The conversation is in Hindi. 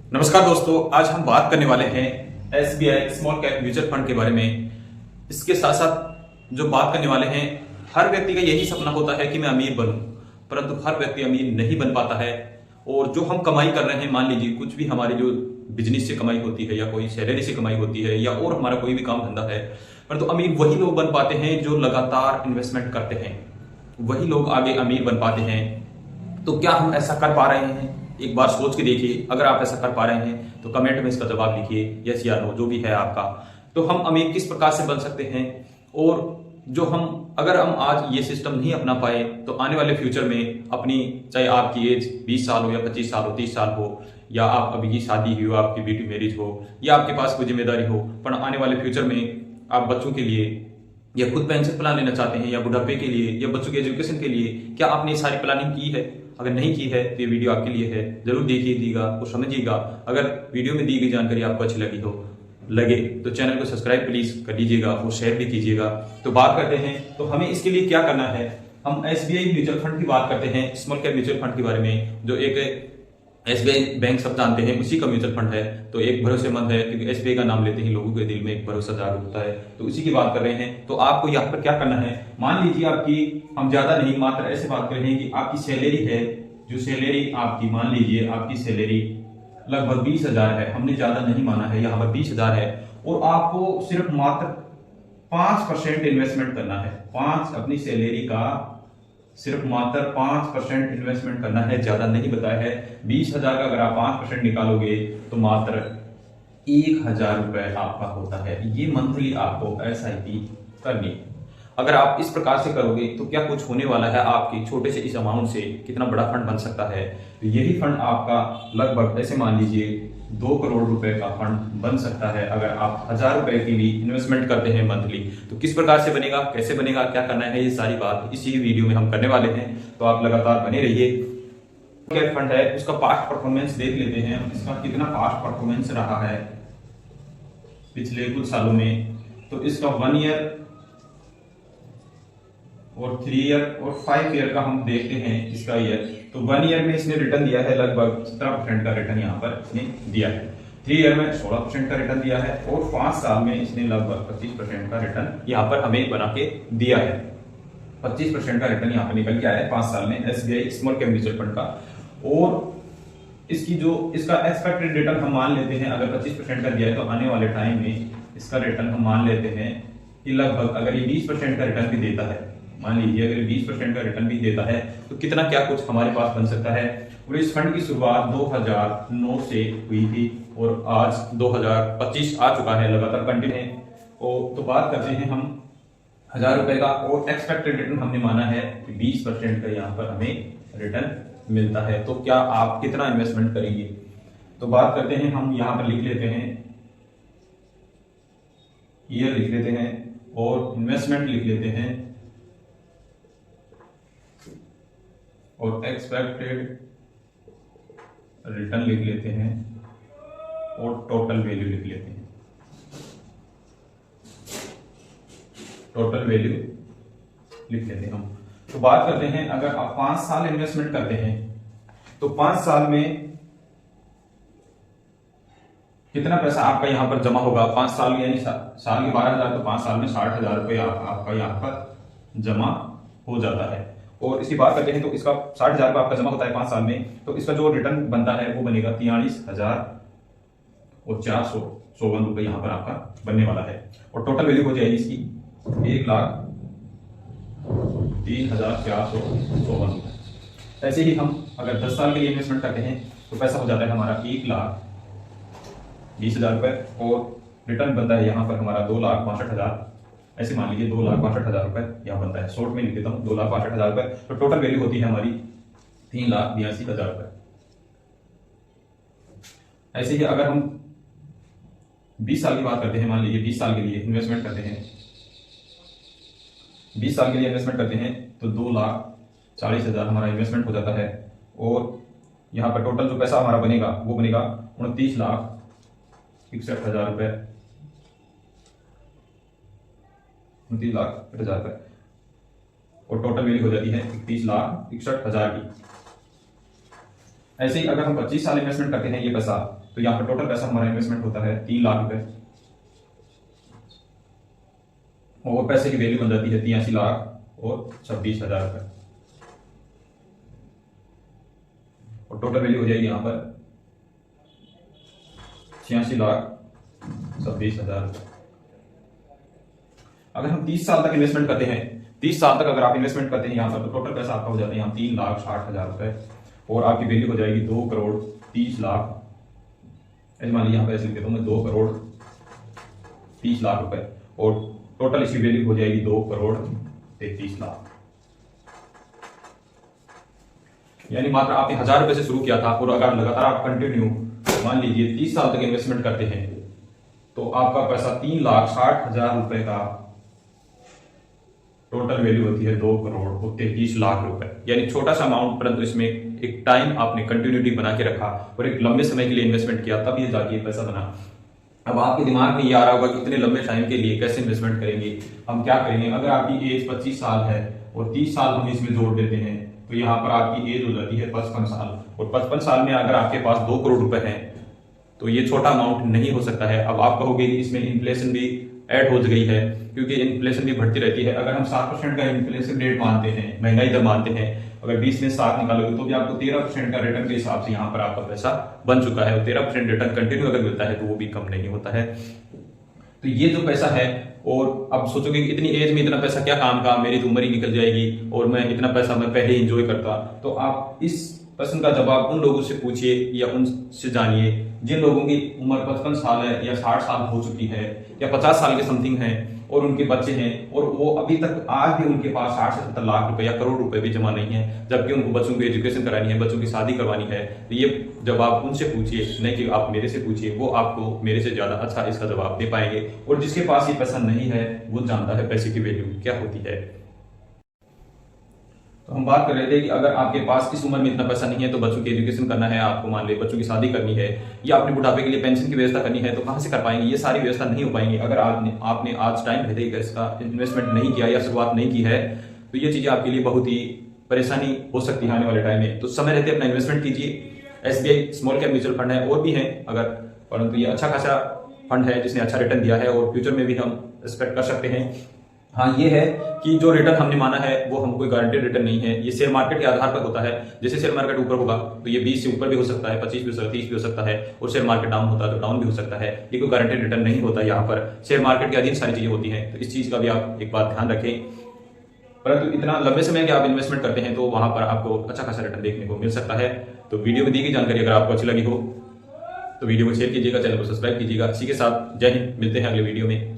नमस्कार दोस्तों, आज हम बात करने वाले हैं SBI small cap mutual fund के बारे में। इसके साथ साथ जो बात करने वाले हैं, हर व्यक्ति का यही सपना होता है कि मैं अमीर बनूं, परंतु हर व्यक्ति अमीर नहीं बन पाता है। और जो हम कमाई कर रहे हैं, मान लीजिए कुछ भी हमारी जो बिजनेस से कमाई होती है या कोई सैलरी से कमाई होती है या और हमारा कोई भी काम धंधा है, परंतु अमीर वही लोग बन पाते हैं जो लगातार इन्वेस्टमेंट करते हैं, वही लोग आगे अमीर बन पाते हैं। तो क्या हम ऐसा कर पा रहे हैं? एक बार सोच के देखिए। अगर आप ऐसा कर पा रहे हैं तो कमेंट में इसका जवाब लिखिए, यस या नो, जो भी है आपका। तो हम अमीर किस प्रकार से बन सकते हैं, और जो हम अगर हम आज ये सिस्टम नहीं अपना पाए तो आने वाले फ्यूचर में अपनी, चाहे आपकी एज 20 साल हो या 25 साल हो, 30 साल हो, या आप अभी की शादी हुई हो, आपकी बेटी मैरिज हो, या आपके पास कोई जिम्मेदारी हो, पर आने वाले फ्यूचर में आप बच्चों के लिए या खुद पेंशन प्लान लेना चाहते हैं, या बुढ़ापे के लिए, या बच्चों के एजुकेशन के लिए, क्या आपने सारी प्लानिंग की है? अगर नहीं की है तो ये वीडियो आपके लिए है, जरूर देखिएगा और समझिएगा। अगर वीडियो में दी गई जानकारी आपको अच्छी लगे तो चैनल को सब्सक्राइब प्लीज कर लीजिएगा और शेयर भी कीजिएगा। तो बात करते हैं, तो हमें इसके लिए क्या करना है। हम एसबीआई म्यूचुअल फंड की बात करते हैं, स्मॉल कैप म्यूचुअल फंड के बारे में, जो एक एसबीआई बैंक सब जानते हैं, उसी का म्यूचुअल फंड है। तो एक भरोसेमंद है, क्योंकि एसबीआई का नाम लेते ही लोगों के दिल में एक भरोसा जागरूक होता है, तो उसी की बात कर रहे हैं। तो आपको यहाँ पर क्या करना है, मान लीजिए आपकी, हम ज्यादा नहीं, मात्र ऐसे बात कर रहे हैं कि आपकी सैलरी है, जो सैलरी आपकी, मान लीजिए आपकी सैलरी लगभग 20,000 है, हमने ज्यादा नहीं माना है, यहाँ पर 20,000 है, और आपको सिर्फ मात्र 5% इन्वेस्टमेंट करना है। 5 अपनी सैलरी का सिर्फ मात्र 5% इन्वेस्टमेंट करना है, ज्यादा नहीं बताया है। 20,000 का अगर आप 5% निकालोगे तो मात्र 1,000 रुपए आपका होता है। ये मंथली आपको SIP करनी है। अगर आप इस प्रकार से करोगे तो क्या कुछ होने वाला है, आपके छोटे से इस अमाउंट से कितना बड़ा फंड बन सकता है। तो यही फंड आपका लगभग, ऐसे मान लीजिए 2 करोड़ रुपए का फंड बन सकता है, अगर आप 1,000 रुपए की भी इन्वेस्टमेंट करते हैं मंथली। तो किस प्रकार से बनेगा, कैसे बनेगा, क्या करना है, ये सारी बात इसी वीडियो में हम करने वाले हैं। तो आप लगातार बने रहिए। क्या फंड है, उसका पास्ट परफॉर्मेंस देख लेते हैं, इसका कितना पास्ट परफॉर्मेंस रहा है पिछले कुछ सालों में। तो इसका 1 ईयर और 3 ईयर और 5 ईयर का हम देखते हैं इसका ईयर। तो 1 ईयर में इसने रिटर्न दिया है, लगभग 17% का रिटर्न यहाँ पर इसने दिया है। 3 ईयर में 16% का रिटर्न दिया है, और 5 साल में इसने लगभग 25% का रिटर्न यहाँ पर हमें बना के दिया है। 25% का रिटर्न यहाँ पर निकल के आया है 5 साल में SBI small cap mutual fund का। और इसकी जो इसका एक्सपेक्टेड रिटर्न हम मान लेते हैं, अगर 25% का दिया है तो आने वाले टाइम में इसका रिटर्न हम मान लेते हैं कि लगभग, अगर ये 20% का रिटर्न भी देता है, मान लीजिए अगर 20% का रिटर्न भी देता है, तो कितना क्या कुछ हमारे पास बन सकता है। और इस फंड की शुरुआत 2009 से हुई थी, और आज 2025 आ चुका है, लगातार कंटिन्यू है। तो बात करते हैं हम 1,000 रुपए का, और एक्सपेक्टेड रिटर्न हमने माना है कि 20% का यहाँ पर हमें रिटर्न मिलता है। तो क्या आप कितना इन्वेस्टमेंट करेंगे। तो बात करते हैं, हम यहाँ पर लिख लेते हैं, ईयर लिख लेते हैं, और इन्वेस्टमेंट लिख लेते हैं, और एक्सपेक्टेड रिटर्न लिख लेते हैं, और टोटल वैल्यू लिख लेते हैं। टोटल वैल्यू लिख लेते हैं हम। तो बात करते हैं, अगर आप 5 साल इन्वेस्टमेंट करते हैं तो 5 साल में कितना पैसा आपका यहां पर जमा होगा। 5 साल यानी साल के 12,000, तो 5 साल में 60,000 रुपए आपका यहाँ पर जमा हो जाता है। और इसकी बात करते हैं, तो इसका 60,000 का आपका जमा होता है 5 साल में, तो इसका जो रिटर्न बनता है वो बनेगा 43,454 रुपए यहाँ पर आपका बनने वाला है। और टोटल वैल्यू हो जाएगी इसकी 1,03,454 रुपए। ऐसे ही हम अगर 10 साल के लिए इन्वेस्टमेंट करते हैं तो पैसा हो जाता है हमारा 1,20,000 रुपए, और रिटर्न बनता है यहाँ पर हमारा 2,62,000। ऐसे मान लीजिए 2,62,000 रुपए यहाँ बनता है। शॉर्ट में लिख देता हूँ 2,62,000 रुपए। तो टोटल वैल्यू होती है हमारी 3,82,000 रुपए। ऐसे ही अगर हम 20 साल की बात करते हैं, मान लीजिए 20 साल के लिए इन्वेस्टमेंट करते हैं, 20 साल के लिए इन्वेस्टमेंट करते हैं, तो 2,40,000 हमारा इन्वेस्टमेंट हो जाता है। और यहाँ पर टोटल जो पैसा हमारा बनेगा वो बनेगा 29,61,000 रुपए, 29,60,000 रुपए। और टोटल वैल्यू हो जाती है 31,61,000 की। ऐसे ही अगर हम 25 साल इन्वेस्टमेंट करते हैं ये पैसा, तो तो यहाँ पर टोटल पैसा हमारा इन्वेस्टमेंट होता है 3 लाख रुपए, और पैसे की वैल्यू बन जाती है 83 लाख और 26,000 रुपए, और टोटल वैल्यू हो जाएगी यहाँ पर 86,26,000 रुपए। अगर हम 30 साल तक इन्वेस्टमेंट करते हैं, 30 साल तक अगर आप इन्वेस्टमेंट करते हैं यहाँ पर, तो टोटल पैसा आपका हो जाता है यहाँ 3,60,000 रुपए, और आपकी वैल्यू हो जाएगी 2,30,00,000। ऐसे मान लीजिए यहाँ पे ऐसे लिख देता हूँ मैं 2,30,00,000 रुपए, और टोटल इसकी वैल्यू हो जाएगी 2,33,00,000। यानी मात्र आपने 1,000 रुपए से शुरू किया था, और अगर लगातार आप कंटिन्यू मान लीजिए 30 साल तक इन्वेस्टमेंट करते हैं, तो आपका पैसा 3,60,000 रुपए का टोटल वैल्यू होती है 2,33,00,000 रुपए। यानी छोटा सा अमाउंट, परंतु इसमें एक टाइम आपने कंटिन्यूटी बना के रखा और एक लंबे समय के लिए इन्वेस्टमेंट किया, तब ये जाके पैसा बना। अब आपके दिमाग में ये आ रहा होगा कि इतने लंबे टाइम के लिए कैसे इन्वेस्टमेंट करेंगे, हम क्या करेंगे। अगर आपकी एज 25 साल है और 30 साल हम इसमें जोड़ देते हैं, तो यहाँ पर आपकी एज हो जाती है 55 साल, और 55 साल में अगर आपके पास 2 करोड़ रुपए हैं, तो ये छोटा अमाउंट नहीं हो सकता है। अब आप कहोगे कि इसमें इन्फ्लेशन भी ऐड हो गई है, क्योंकि इन्फ्लेशन भी बढ़ती रहती है। अगर हम 7% का इन्फ्लेशन रेट मानते हैं, महंगाई दर मानते हैं, अगर 20 में 7 निकालोगे तो भी आपको 13% का रिटर्न के हिसाब से यहाँ पर आपका पैसा बन चुका है, और 13% रिटर्न कंटिन्यू अगर मिलता है तो वो भी कम नहीं होता है। तो ये जो पैसा है, और अब सोचोगे कि इतनी एज में इतना पैसा क्या काम का, मेरी तो उम्र ही निकल जाएगी और मैं इतना पैसा मैं पहले ही इंजॉय करता। तो आप इस प्रश्न का जवाब उन लोगों से पूछिए या उनसे जानिए जिन लोगों की उम्र 55 साल है या 60 साल हो चुकी है या 50 साल के समथिंग है, और उनके बच्चे हैं, और वो अभी तक आज भी उनके पास 60 से 70 लाख रुपए या करोड़ रुपए भी जमा नहीं है, जबकि उनको बच्चों की एजुकेशन करानी है, बच्चों की शादी करवानी है। तो ये जवाब उनसे पूछिए, नहीं कि आप मेरे से पूछिए, वो आपको मेरे से ज्यादा अच्छा इसका जवाब दे पाएंगे। और जिसके पास ये पैसा नहीं है वो जानता है पैसे की वैल्यू क्या होती है। तो हम बात कर रहे थे कि अगर आपके पास इस उम्र में इतना पैसा नहीं है, तो बच्चों की एजुकेशन करना है, आपको मान ले बच्चों की शादी करनी है, या अपने बुढ़ापे के लिए पेंशन की व्यवस्था करनी है, तो कहां से कर पाएंगे। ये सारी व्यवस्था नहीं हो पाएंगी अगर आपने आज टाइम रहते ही इसका इन्वेस्टमेंट नहीं किया या शुरुआत नहीं की है। तो ये चीजें आपके लिए बहुत ही परेशानी हो सकती है आने वाले टाइम में। तो समय रहते अपना इन्वेस्टमेंट कीजिए। SBI small cap mutual fund है, और भी है अगर, परंतु ये अच्छा खासा फंड है जिसने अच्छा रिटर्न दिया है, और फ्यूचर में भी हम एक्सपेक्ट कर सकते हैं। हाँ, ये है कि जो रिटर्न हमने माना है वो हम कोई गारंटेड रिटर्न नहीं है, ये शेयर मार्केट के आधार पर होता है। जैसे शेयर मार्केट ऊपर होगा तो ये 20 से ऊपर भी हो सकता है, 25 भी हो सकता है, 30 भी हो सकता है, और शेयर मार्केट डाउन होता है तो डाउन भी हो सकता है। ये कोई गारंटेड रिटर्न नहीं होता, यहाँ पर शेयर मार्केट के अधीन सारी चीजें होती हैं। तो इस चीज का भी आप एक बात ध्यान रखें। परंतु इतना लंबे समय के आप इन्वेस्टमेंट करते हैं तो वहां पर आपको अच्छा खासा रिटर्न देखने को मिल सकता है। तो वीडियो में दी गई जानकारी अगर आपको अच्छी लगी हो तो वीडियो को शेयर कीजिएगा, चैनल को सब्सक्राइब कीजिएगा। इसी के साथ जय हिंद, मिलते हैं अगले वीडियो में।